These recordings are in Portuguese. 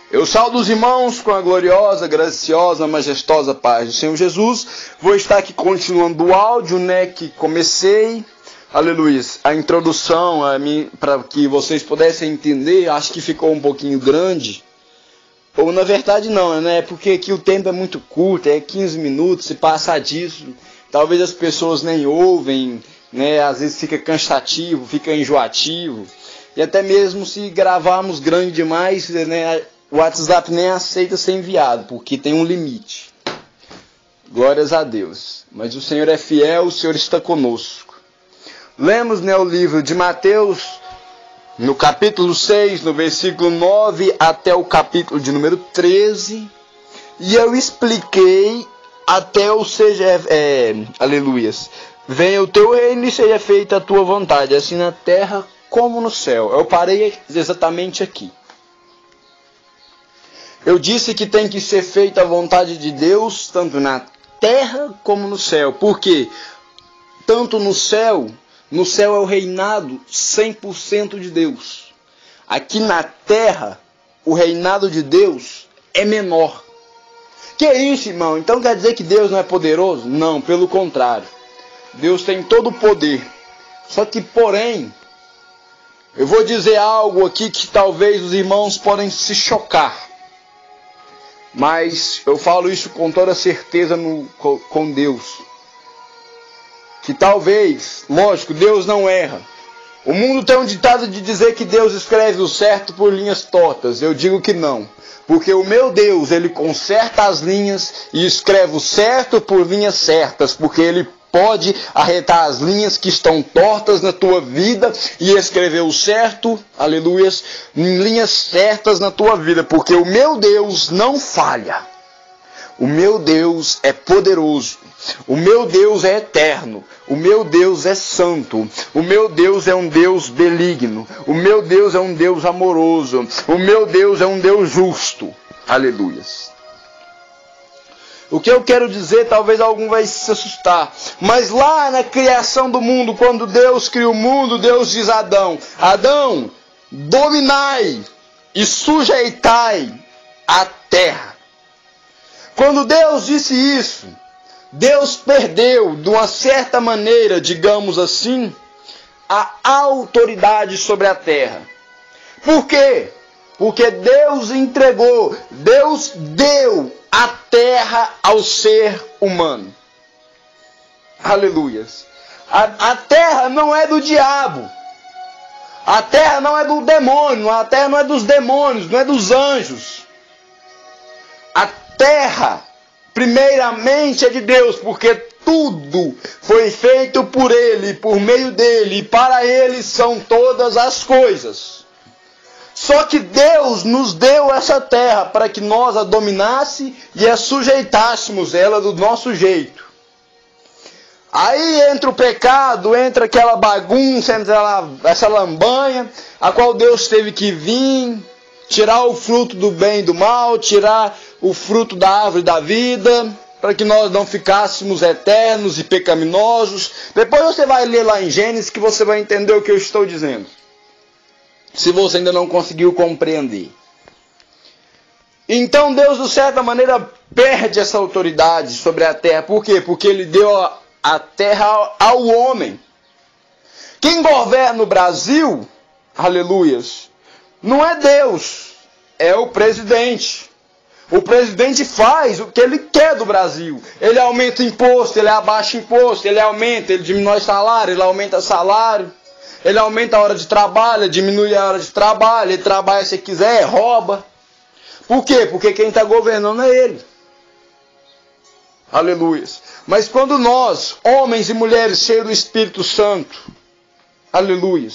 Eu saúdo os irmãos com a gloriosa, graciosa, majestosa paz do Senhor Jesus. Vou estar aqui continuando o áudio, que comecei. Aleluia. A introdução, para que vocês pudessem entender, acho que ficou um pouquinho grande. Ou na verdade não, porque aqui o tempo é muito curto, é 15 minutos, se passar disso, talvez as pessoas nem ouvem, às vezes fica cansativo, fica enjoativo. E até mesmo se gravarmos grande demais, o WhatsApp nem aceita ser enviado, porque tem um limite. Glórias a Deus. Mas o Senhor é fiel, o Senhor está conosco. Lemos o livro de Mateus, no capítulo 6, no versículo 9 até o capítulo de número 13. E eu expliquei até o aleluias. Venha o teu reino e seja feita a tua vontade, assim na terra como no céu. Eu parei exatamente aqui. Eu disse que tem que ser feita a vontade de Deus, tanto na terra como no céu. Porque tanto no céu é o reinado 100% de Deus. Aqui na terra, o reinado de Deus é menor. Que é isso, irmão? Então quer dizer que Deus não é poderoso? Não, pelo contrário. Deus tem todo o poder. Só que, porém, eu vou dizer algo aqui que talvez os irmãos podem se chocar. Mas eu falo isso com toda certeza com Deus. Que talvez, lógico, Deus não erra. O mundo tem um ditado de dizer que Deus escreve o certo por linhas tortas. Eu digo que não. Porque o meu Deus, Ele conserta as linhas e escreve o certo por linhas certas. Porque Ele pode arretar as linhas que estão tortas na tua vida e escrever o certo, aleluias, em linhas certas na tua vida. Porque o meu Deus não falha. O meu Deus é poderoso. O meu Deus é eterno. O meu Deus é santo. O meu Deus é um Deus benigno. O meu Deus é um Deus amoroso. O meu Deus é um Deus justo. Aleluias. O que eu quero dizer, talvez algum vai se assustar. Mas lá na criação do mundo, quando Deus cria o mundo, Deus diz a Adão: Adão, dominai e sujeitai a terra. Quando Deus disse isso, Deus perdeu, de uma certa maneira, digamos assim, a autoridade sobre a terra. Por quê? Porque Deus entregou, Deus deu a terra ao ser humano. Aleluias. A terra não é do diabo. A terra não é do demônio. A terra não é dos demônios, não é dos anjos. A terra, primeiramente, é de Deus, porque tudo foi feito por Ele, por meio dEle, e para Ele são todas as coisas. Só que Deus nos deu essa terra para que nós a dominasse e a sujeitássemos ela do nosso jeito. Aí entra o pecado, entra aquela bagunça, entra essa lambanha, a qual Deus teve que vir, tirar o fruto do bem e do mal, tirar o fruto da árvore da vida, para que nós não ficássemos eternos e pecaminosos. Depois você vai ler lá em Gênesis que você vai entender o que eu estou dizendo. Se você ainda não conseguiu compreender. Então Deus, de certa maneira, perde essa autoridade sobre a terra. Por quê? Porque Ele deu a terra ao homem. Quem governa o Brasil, aleluias, não é Deus, é o presidente. O presidente faz o que ele quer do Brasil. Ele aumenta imposto, ele abaixa imposto, ele aumenta, ele diminui salário, ele aumenta salário. Ele aumenta a hora de trabalho, diminui a hora de trabalho, ele trabalha se quiser, rouba. Por quê? Porque quem está governando é ele. Aleluia. Mas quando nós, homens e mulheres cheios do Espírito Santo, aleluia,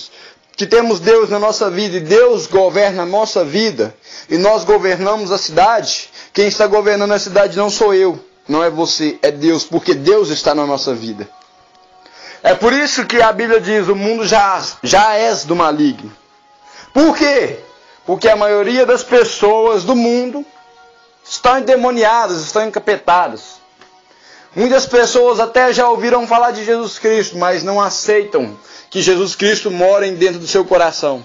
que temos Deus na nossa vida e Deus governa a nossa vida, e nós governamos a cidade, quem está governando a cidade não sou eu, não é você, é Deus, porque Deus está na nossa vida. É por isso que a Bíblia diz, o mundo já és do maligno. Por quê? Porque a maioria das pessoas do mundo estão endemoniadas, estão encapetadas. Muitas pessoas até já ouviram falar de Jesus Cristo, mas não aceitam que Jesus Cristo mora dentro do seu coração.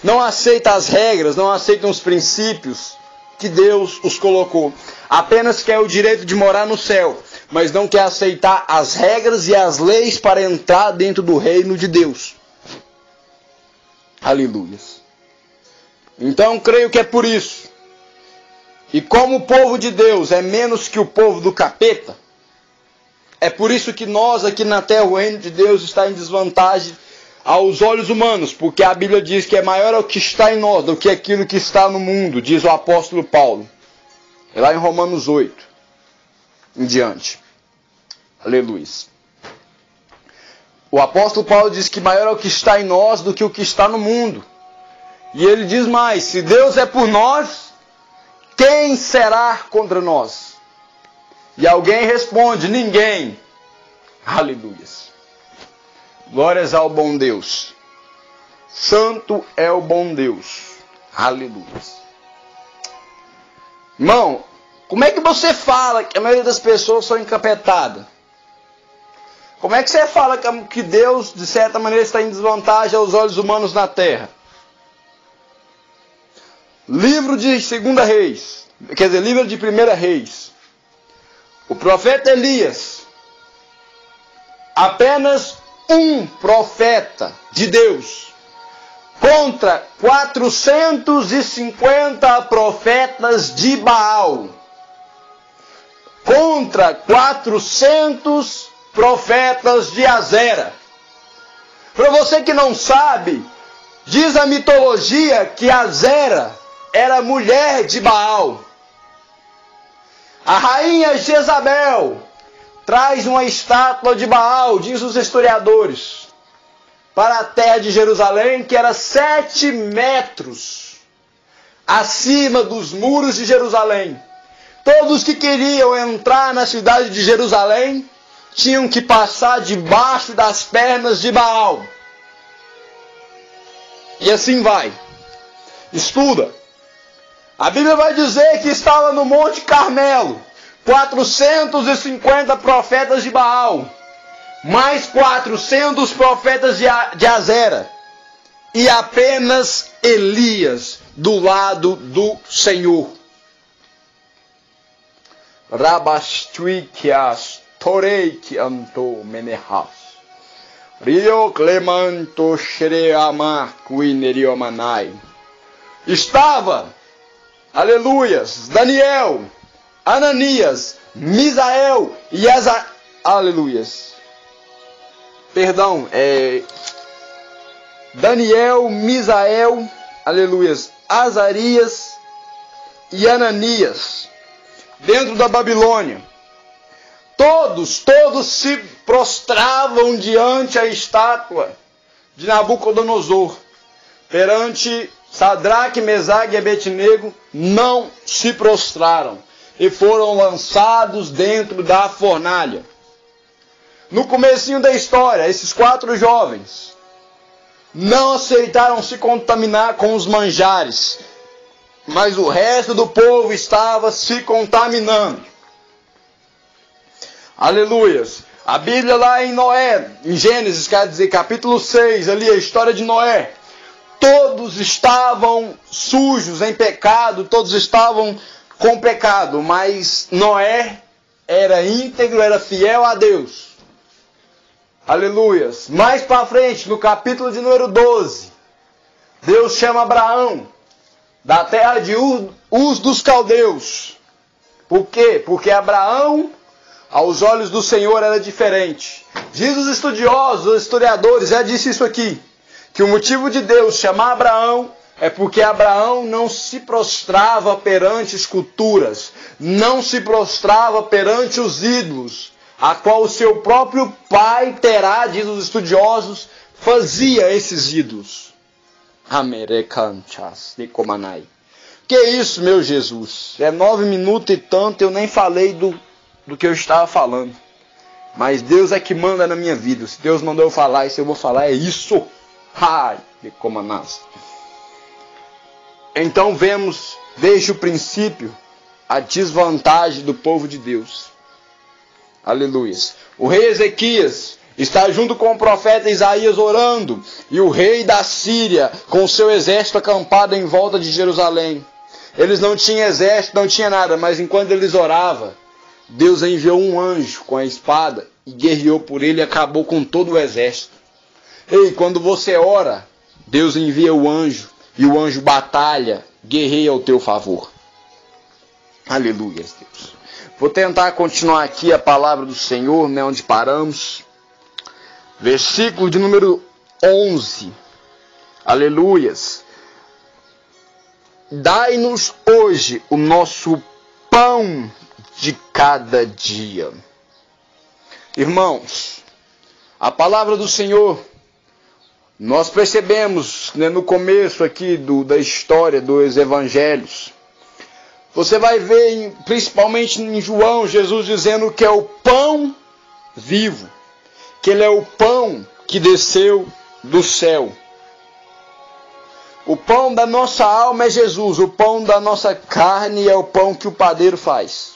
Não aceitam as regras, não aceitam os princípios. que Deus os colocou. Apenas quer o direito de morar no céu, mas não quer aceitar as regras e as leis para entrar dentro do reino de Deus. Aleluia. Então creio que é por isso. E como o povo de Deus é menos que o povo do capeta, é por isso que nós aqui na terra, o reino de Deus está em desvantagem aos olhos humanos, porque a Bíblia diz que é maior o que está em nós do que aquilo que está no mundo, diz o apóstolo Paulo. É lá em Romanos 8, em diante. Aleluia. O apóstolo Paulo diz que maior é o que está em nós do que o que está no mundo. E ele diz mais, se Deus é por nós, quem será contra nós? E alguém responde, ninguém. Aleluia. Glórias ao bom Deus. Santo é o bom Deus. Aleluia. Irmão, como é que você fala que a maioria das pessoas são encapetadas? Como é que você fala que Deus, de certa maneira, está em desvantagem aos olhos humanos na terra? Livro de 2 Reis, quer dizer, livro de 1 Reis. O profeta Elias, apenas um profeta de Deus, contra 450 profetas de Baal, contra 400 profetas de Azera. Para você que não sabe, diz a mitologia que Azera era mulher de Baal. A rainha Jezabel traz uma estátua de Baal, diz os historiadores, para a terra de Jerusalém, que era 7 metros acima dos muros de Jerusalém. Todos que queriam entrar na cidade de Jerusalém tinham que passar debaixo das pernas de Baal. E assim vai. Estuda. A Bíblia vai dizer que estava no Monte Carmelo 450 profetas de Baal, mais 400 profetas de Azera, e apenas Elias do lado do Senhor. Rabastuikias Toreik Anto Menehas Rio Clemanto Shereama Quinерiomanai. Estava, aleluias, Daniel, Ananias, Misael e aleluias. Perdão, Daniel, Misael, aleluias, Azarias e Ananias, dentro da Babilônia. Todos se prostravam diante a estátua de Nabucodonosor. Perante Sadraque, Mesaque e Abednego, não se prostraram e foram lançados dentro da fornalha. No comecinho da história, esses 4 jovens não aceitaram se contaminar com os manjares, mas o resto do povo estava se contaminando. Aleluias. A Bíblia lá em Noé, em Gênesis, quer dizer, capítulo 6, ali a história de Noé. Todos estavam sujos, em pecado, todos estavam com pecado, mas Noé era íntegro, era fiel a Deus. Aleluias. Mais para frente, no capítulo de número 12, Deus chama Abraão da terra de Uz dos Caldeus. Por quê? Porque Abraão, aos olhos do Senhor, era diferente. Diz os estudiosos, os historiadores, já disse isso aqui, que o motivo de Deus chamar Abraão é porque Abraão não se prostrava perante esculturas, não se prostrava perante os ídolos, a qual o seu próprio pai Terá, diz os estudiosos, fazia esses ídolos. Americanchas de Comanai. Que isso, meu Jesus? É 9 minutos e tanto, eu nem falei do que eu estava falando. Mas Deus é que manda na minha vida. Se Deus mandou eu falar, e se eu vou falar, é isso. Ai, de Comanás. Então vemos, desde o princípio, a desvantagem do povo de Deus. Aleluia. O rei Ezequias está junto com o profeta Isaías orando, e o rei da Síria com o seu exército acampado em volta de Jerusalém. Eles não tinham exército, não tinha nada, mas enquanto eles oravam, Deus enviou um anjo com a espada e guerreou por ele e acabou com todo o exército. Ei, quando você ora, Deus envia o anjo e o anjo batalha, guerreia ao teu favor. Aleluia, Deus. Vou tentar continuar aqui a palavra do Senhor, né, onde paramos. Versículo de número 11. Aleluias. Dai-nos hoje o nosso pão de cada dia. Irmãos, a palavra do Senhor, nós percebemos, né, no começo aqui da história dos evangelhos, você vai ver, principalmente em João, Jesus dizendo que é o pão vivo, que ele é o pão que desceu do céu. O pão da nossa alma é Jesus, o pão da nossa carne é o pão que o padeiro faz.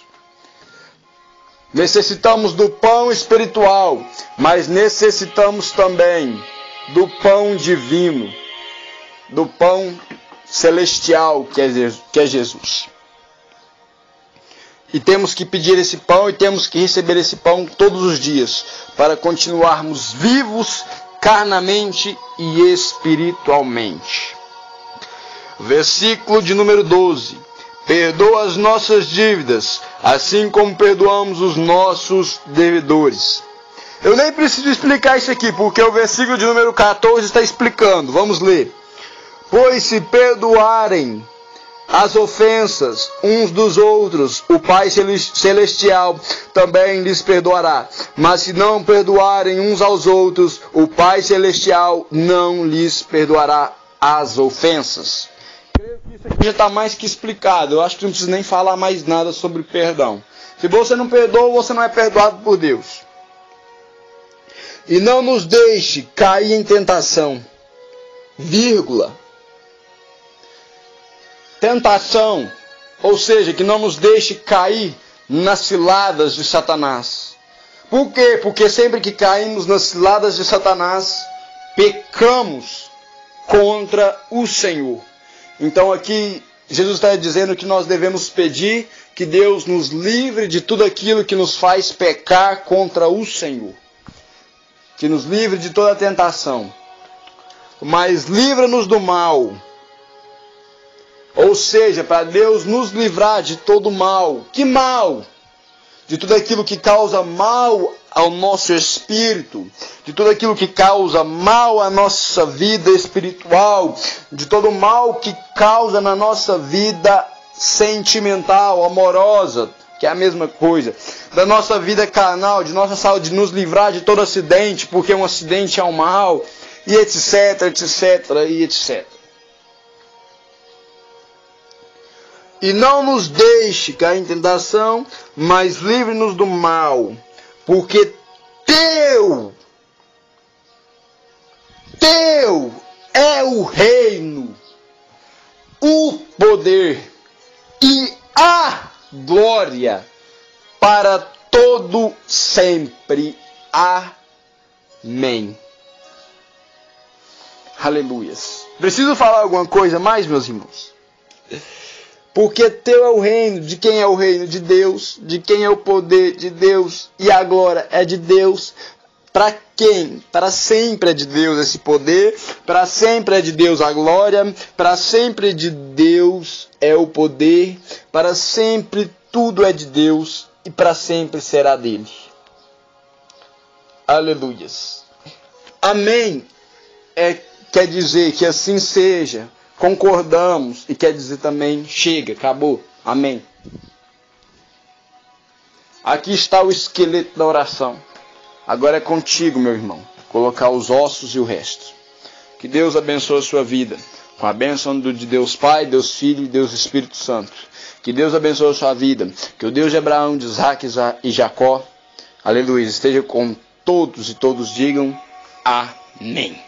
Necessitamos do pão espiritual, mas necessitamos também do pão divino, do pão celestial que é Jesus. E temos que pedir esse pão e temos que receber esse pão todos os dias para continuarmos vivos carnamente e espiritualmente. Versículo de número 12. Perdoa as nossas dívidas, assim como perdoamos os nossos devedores. Eu nem preciso explicar isso aqui, porque o versículo de número 14 está explicando. Vamos ler. Pois se perdoarem as ofensas uns dos outros, o Pai Celestial também lhes perdoará. Mas se não perdoarem uns aos outros, o Pai Celestial não lhes perdoará as ofensas. Creio que isso aqui já está mais que explicado. Eu acho que não preciso nem falar mais nada sobre perdão. Se você não perdoa, você não é perdoado por Deus. E não nos deixe cair em tentação. Vírgula. Tentação, ou seja, que não nos deixe cair nas ciladas de Satanás. Por quê? Porque sempre que caímos nas ciladas de Satanás, pecamos contra o Senhor. Então aqui Jesus está dizendo que nós devemos pedir que Deus nos livre de tudo aquilo que nos faz pecar contra o Senhor. Que nos livre de toda tentação. Mas livra-nos do mal. Ou seja, para Deus nos livrar de todo mal. Que mal? De tudo aquilo que causa mal ao nosso espírito. De tudo aquilo que causa mal à nossa vida espiritual. De todo mal que causa na nossa vida sentimental, amorosa, que é a mesma coisa. Da nossa vida carnal, de nossa saúde, de nos livrar de todo acidente, porque um acidente é um mal. E etc, etc, e etc. E não nos deixe cair em tentação, mas livre-nos do mal. Porque teu é o reino, o poder e a glória para todo sempre. Amém. Aleluias. Preciso falar alguma coisa mais, meus irmãos? Porque teu é o reino. De quem é o reino? De Deus. De quem é o poder? De Deus. E a glória é de Deus. Para quem? Para sempre é de Deus esse poder. Para sempre é de Deus a glória. Para sempre de Deus é o poder. Para sempre tudo é de Deus. E para sempre será dele. Aleluias. Amém. Quer dizer que assim seja. Concordamos e quer dizer também, chega, acabou, amém. Aqui está o esqueleto da oração. Agora é contigo, meu irmão, colocar os ossos e o resto. Que Deus abençoe a sua vida, com a bênção de Deus Pai, Deus Filho e Deus Espírito Santo. Que Deus abençoe a sua vida, que o Deus de Abraão, de Isaac e Jacó, aleluia, esteja com todos e todos digam amém.